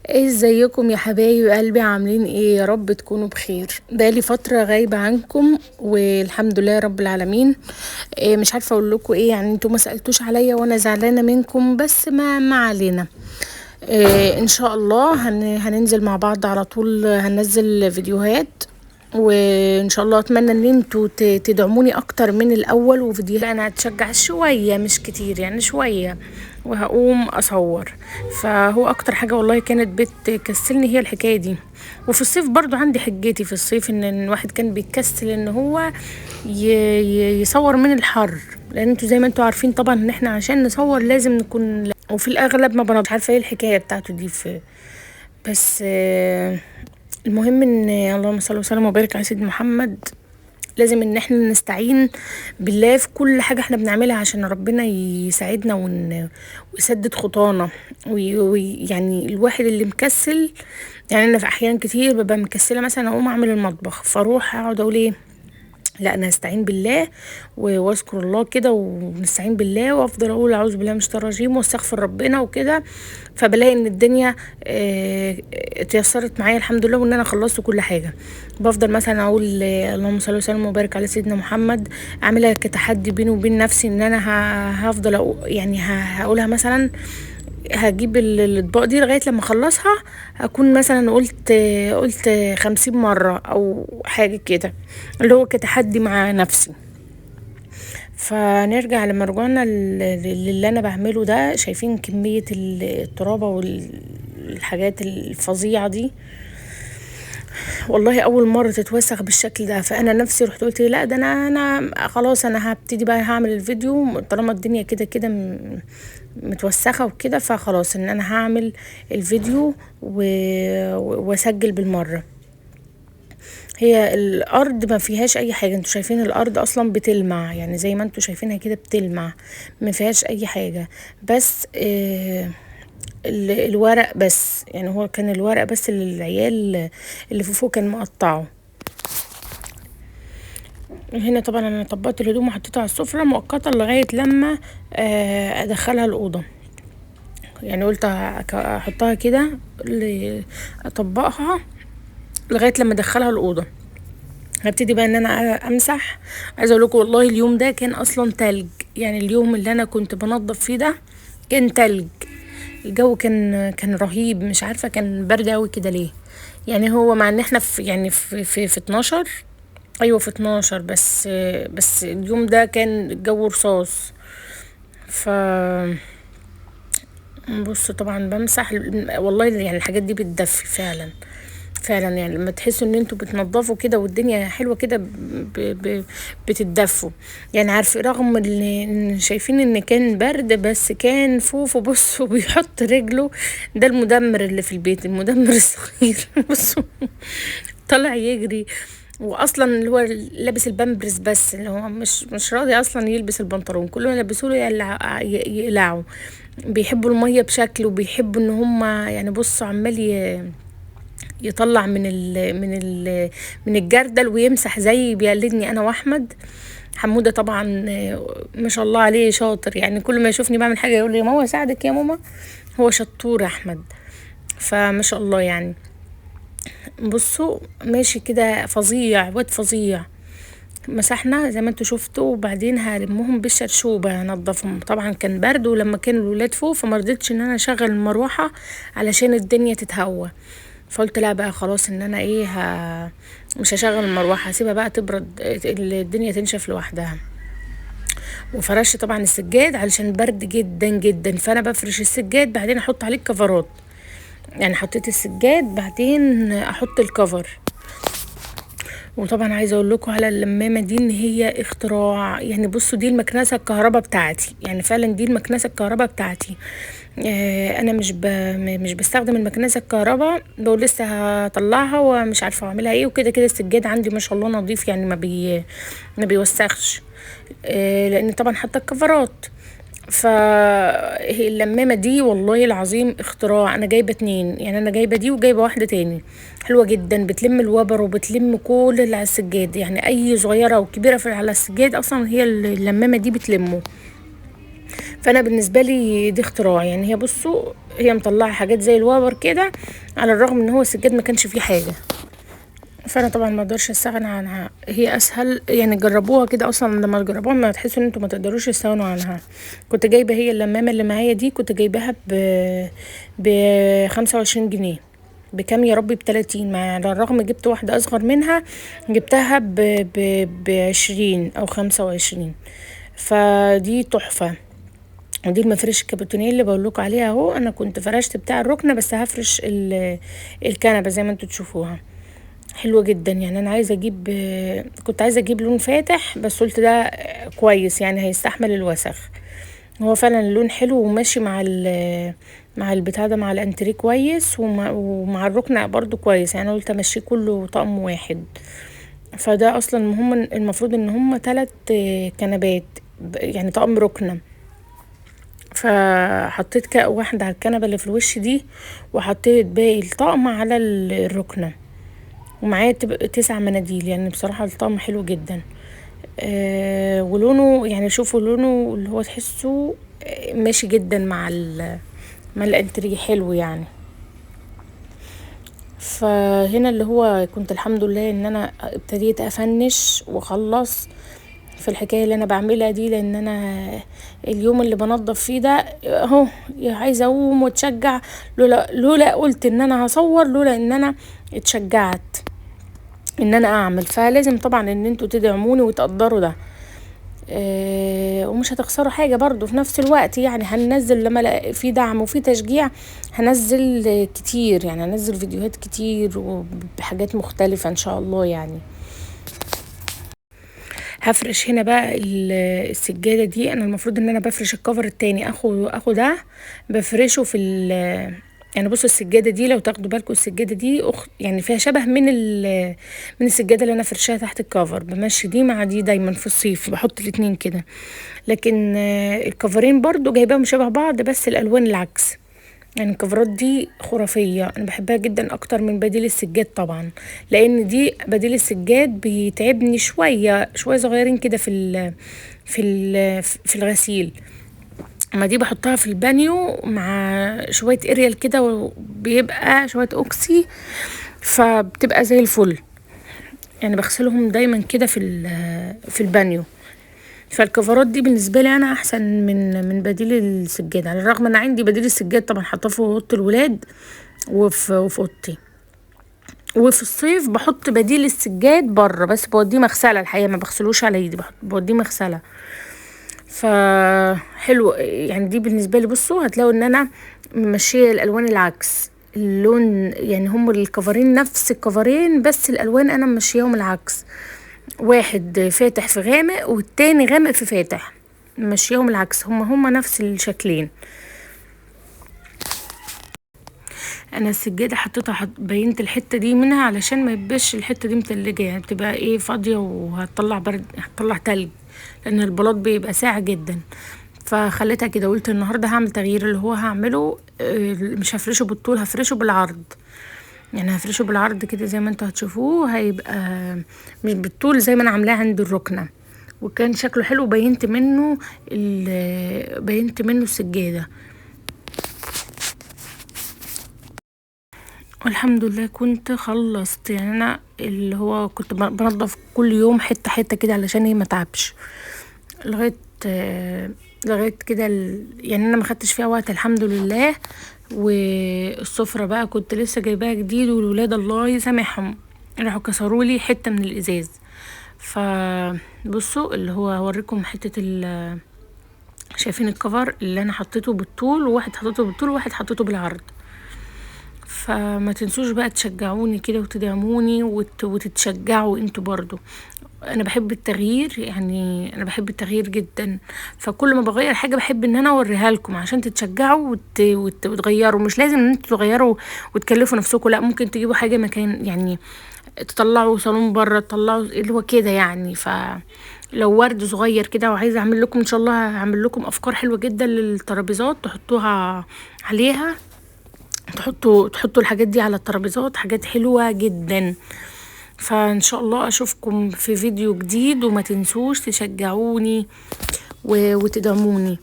ايه ازيكم يا حبايب قلبي؟ عاملين ايه؟ يا رب تكونوا بخير. بقالي فترة غايبة عنكم والحمد لله رب العالمين. إيه مش عارفة اقول لكم ايه، يعني انتوا ما سألتوش عليا وانا زعلانة منكم، بس ما علينا. إيه ان شاء الله هننزل مع بعض على طول، هننزل فيديوهات. وان شاء الله اتمنى ان انتوا تدعموني اكتر من الاول، وفيديوهات انا هتشجع شويه مش كتير، يعني شويه، وهقوم اصور. فهو اكتر حاجه والله كانت بتكسلني هي الحكايه دي. وفي الصيف برضو عندي حجتي في الصيف ان الواحد كان بيتكسل ان هو يصور من الحر، لان انتوا زي ما انتوا عارفين طبعا ان احنا عشان نصور لازم نكون، وفي الاغلب ما مش عارفه ايه الحكايه بتاعته دي في. بس المهم ان اللهم صل وسلم وبارك على سيدنا محمد. لازم ان احنا نستعين بالله في كل حاجة احنا بنعملها عشان ربنا يساعدنا ويسدد خطانا. ويعني الواحد اللي مكسل، يعني انا في احيان كتير ببقى مكسلة، مثلا اقوم اعمل المطبخ فاروح اقعد اقول ايه، لا انا هستعين بالله واذكر الله كده ونستعين بالله، وافضل اقول اعوذ بالله من الشيطان الرجيم واستغفر ربنا وكده. فبلاقي ان الدنيا اتيسرت معايا الحمد لله، وان انا خلصت كل حاجه. بفضل مثلا اقول اللهم صل وسلم وبارك على سيدنا محمد، اعملها كتحدي بيني وبين نفسي ان انا هفضل يعني هقولها مثلا. هجيب الاطباق دي لغايه لما اخلصها، اكون مثلا قلت 50 مره او حاجه كده، اللي هو كتحدي مع نفسي. فنرجع لما رجعنا للي انا بعمله ده، شايفين كميه الترابه والحاجات الفظيعه دي. والله اول مره تتوسخ بالشكل ده، فانا نفسي رحت قلت لا ده انا خلاص انا هبتدي بقى هعمل الفيديو طالما الدنيا كده كده متوسخه وكده، فخلاص ان انا هعمل الفيديو واسجل بالمره. هي الارض ما فيهاش اي حاجه، انتوا شايفين الارض اصلا بتلمع، يعني زي ما انتوا شايفينها كده بتلمع، ما فيهاش اي حاجه. بس الورق بس، يعني هو كان الورق بس اللي العيال اللي في فوق كان مقطعه. هنا طبعا انا طبقت الهدوم وحطيتها على السفره مؤقتا لغايه لما ادخلها الاوضه. يعني قلت احطها كده، اطبقها لغايه لما ادخلها الاوضه. هبتدي بقى ان انا امسح. عايزه اقول لكم والله اليوم ده كان اصلا تلج، يعني اليوم اللي انا كنت بنظف فيه ده كان تلج. الجو كان رهيب، مش عارفه كان برد قوي كده ليه. يعني هو مع ان احنا في يعني في 12، ايوه في 12، بس اليوم ده كان الجو رصاص. ف بص طبعا بمسح والله، يعني الحاجات دي بتدفي فعلا فعلا. يعني لما تحسوا ان انتوا بتنضفوا كده والدنيا حلوه كده بتتدفوا. يعني عارفه رغم ان شايفين ان كان برد، بس كان فوفو بصوا بيحط رجله. ده المدمر اللي في البيت، المدمر الصغير بصوا طلع يجري، واصلا اللي هو لابس البامبرز، بس اللي هو مش راضي اصلا يلبس البنطلون، كلهم يلبسوا له يقلعوا. بيحبوا الميه بشكل، وبيحبوا ان هم يعني بصوا عمال يطلع من الجردل ويمسح زي بيقلدني انا واحمد. حموده طبعا ما شاء الله عليه شاطر، يعني كل ما يشوفني بعمل حاجه يقول لي ماما ساعدك يا ماما. هو شطور احمد، فما شاء الله يعني. بصوا ماشي كده فظيع، واد فظيع. مسحنا زي ما انتوا شفتوا، وبعدين هلمهم بالشرشوبه هنضفهم. طبعا كان برد، ولما كانوا الولاد فوق فما رضيتش ان انا اشغل المروحه علشان الدنيا تتهوى. فقلت لا بقى خلاص ان انا ايه مش هشغل المروحه، هسيبها بقى تبرد الدنيا تنشف لوحدها. وفرشت طبعا السجاد علشان برد جدا جدا، فانا بفرش السجاد بعدين احط عليه الكفرات. يعني حطيت السجاد بعدين احط الكفر. وطبعا عايزه اقول لكم على اللمامه دي ان هي اختراع. يعني بصوا دي المكنسه الكهرباء بتاعتي، يعني فعلا دي المكنسه الكهرباء بتاعتي. انا مش بستخدم المكنسه الكهرباء، بقول لسه هطلعها ومش عارفه اعملها ايه، وكده كده السجاد عندي ما شاء الله نظيف، يعني ما بيوسخش. لان طبعا حاطه الكفرات. فاللمامه دي والله العظيم اختراع. انا جايبه 2، يعني انا جايبه دي وجايبه واحده تاني، حلوه جدا، بتلم الوبر وبتلم كل اللي على السجاد، يعني اي صغيره او كبيره في على السجاد اصلا هي اللمامه دي بتلمه. فانا بالنسبه لي دي اختراع. يعني هي بصوا هي مطلعه حاجات زي الوابر كده، على الرغم ان هو السجاد ما كانش فيه حاجه. فانا طبعا ما اقدرش استغنى عنها، هي اسهل يعني. جربوها كده اصلا، لما تجربوها ما تحسوا ان انتوا ما تقدروش تستغنوا عنها. كنت جايبه هي اللمامه اللي معايا دي، كنت جايباها ب 25 جنيه. بكام يا ربي؟ ب30. مع على الرغم جبت واحده اصغر منها، جبتها ب20 او 25. فدي تحفه. ودي المفرش الكابوتونيه اللي بقول لكم عليها اهو. انا كنت فرشت بتاع الركنه، بس هفرش الكنبه زي ما انتوا تشوفوها. حلوة جدا يعني. انا عايزة اجيب، كنت عايزة اجيب لون فاتح، بس قلت ده كويس يعني، هيستحمل الوسخ. هو فعلا اللون حلو وماشي مع البتاع ده، مع الانتريه كويس، ومع الركنة برضو كويس يعني. قلت امشيه كله طقم واحد. فده اصلا هم المفروض ان هم 3 كنبات، يعني طقم ركنة. فحطيت واحدة على الكنبة اللي في الوش دي، وحطيت باقي الطقم على الركنة، ومعايا 9 مناديل. يعني بصراحة الطقم حلو جدا. ولونه يعني، شوفوا لونه اللي هو تحسه ماشي جدا مع الانتريه، حلو يعني. فهنا اللي هو كنت الحمد لله ان انا ابتديت افنش واخلص في الحكايه اللي انا بعملها دي، لان انا اليوم اللي بنضف فيه ده اهو عايزه اقوم واتشجع. لولا قلت ان انا هصور، لولا ان انا اتشجعت ان انا اعمل. فلازم طبعا ان انتوا تدعموني وتقدروا ده. ومش هتخسروا حاجة برضو في نفس الوقت يعني. هننزل لما في دعم وفي تشجيع، هنزل كتير يعني، هنزل فيديوهات كتير وبحاجات مختلفة ان شاء الله يعني. هفرش هنا بقى السجادة دي. انا المفروض ان انا بفرش الكفر التاني، اخو ده بفرشه في يعني. بصوا السجاده دي لو تاخدوا بالكم، السجاده دي يعني فيها شبه من السجاده اللي انا فرشاها تحت الكفر. بمشي دي مع دي دايما في الصيف، بحط الاتنين كده. لكن الكفرين برضو جايباهم شبه بعض، بس الالوان العكس. يعني الكفرات دي خرافيه، انا بحبها جدا اكتر من بديل السجاد طبعا. لان دي بديل السجاد بيتعبني شويه صغيرين كده في الغسيل. اما دي بحطها في البانيو مع شويه اريال كده، وبيبقى شويه اوكسي، فبتبقى زي الفل يعني. بغسلهم دايما كده في البانيو. فالكفرات دي بالنسبه لي انا احسن من بديل السجاد، على الرغم ان عندي بديل السجاد طبعا حاطاه في اوضه الولاد وفي اوضتي. وفي الصيف بحط بديل السجاد بره، بس بوديه مغسله الحقيقه، ما بغسلوش على ايدي، بوديه مغسله. فحلو يعني. دي بالنسبه لي بصوا هتلاقوا ان انا ماشيه الالوان العكس. اللون يعني هم الكفرين نفس الكفرين، بس الالوان انا ماشياهم العكس. واحد فاتح في غامق، والتاني غامق في فاتح، ماشياهم العكس. هم نفس الشكلين. انا السجاده حطيتها بينت الحته دي منها علشان ما يبقاش الحته دي متلجه يعني، بتبقى ايه فاضيه وهتطلع برد، هتطلع تلج، لان البلاط بيبقى ساقع جدا. فخليتها كده. قلت النهارده هعمل تغيير، اللي هو هعمله مش هفرشه بالطول، هفرشه بالعرض. يعني هفرشه بالعرض كده زي ما انتوا هتشوفوه، هيبقى مش بالطول زي ما انا عاملاه عند الركنه. وكان شكله حلو، بينت منه السجاده. والحمد لله كنت خلصت يعني. انا اللي هو كنت بنضف كل يوم حته حته كده علشان هي ما تعبش لغايه لغايه كده يعني انا ما خدتش فيها وقت الحمد لله. والسفره بقى كنت لسه جايباها جديد، والولاد الله يسامحهم راحوا كسروا لي حته من الازاز. فبصوا اللي هو هوريكم حته شايفين الكفر اللي انا حطيته بالطول، وواحد حطيته بالطول وواحد حطيته بالعرض. فما تنسوش بقى تشجعوني كده وتدعموني وتتشجعوا انتوا برضو. انا بحب التغيير يعني، انا بحب التغيير جدا. فكل ما بغير حاجه بحب ان انا اوريها لكم عشان تتشجعوا وتغيروا. مش لازم ان انتوا تغيروا وتكلفوا نفسكم، لا، ممكن تجيبوا حاجه مكان يعني، تطلعوا صالون بره، تطلعوا اللي هو كده يعني. لو ورد صغير كده، وعايزه اعمل لكم ان شاء الله، هعمل لكم افكار حلوه جدا للترابيزات تحطوها عليها. تحطوا الحاجات دي على الترابيزات، حاجات حلوة جدا. فان شاء الله اشوفكم في فيديو جديد، وما تنسوش تشجعوني وتدعموني.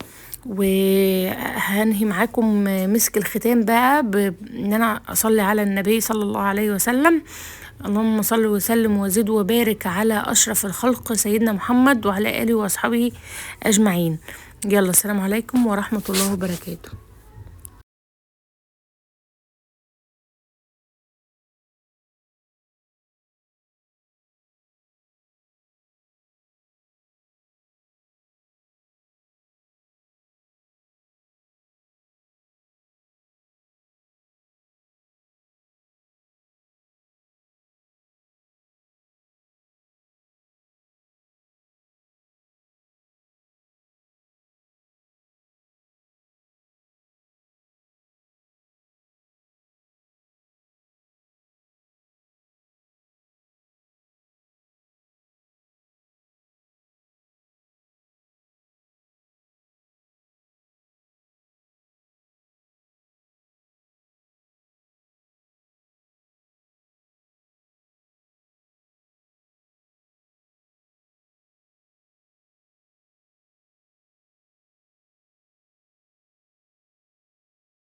وهنهي معاكم مسك الختام بقى بان انا اصلي على النبي صلى الله عليه وسلم. اللهم صل وسلم وزد وبارك على اشرف الخلق سيدنا محمد وعلى اله واصحابه اجمعين. يلا، السلام عليكم ورحمة الله وبركاته.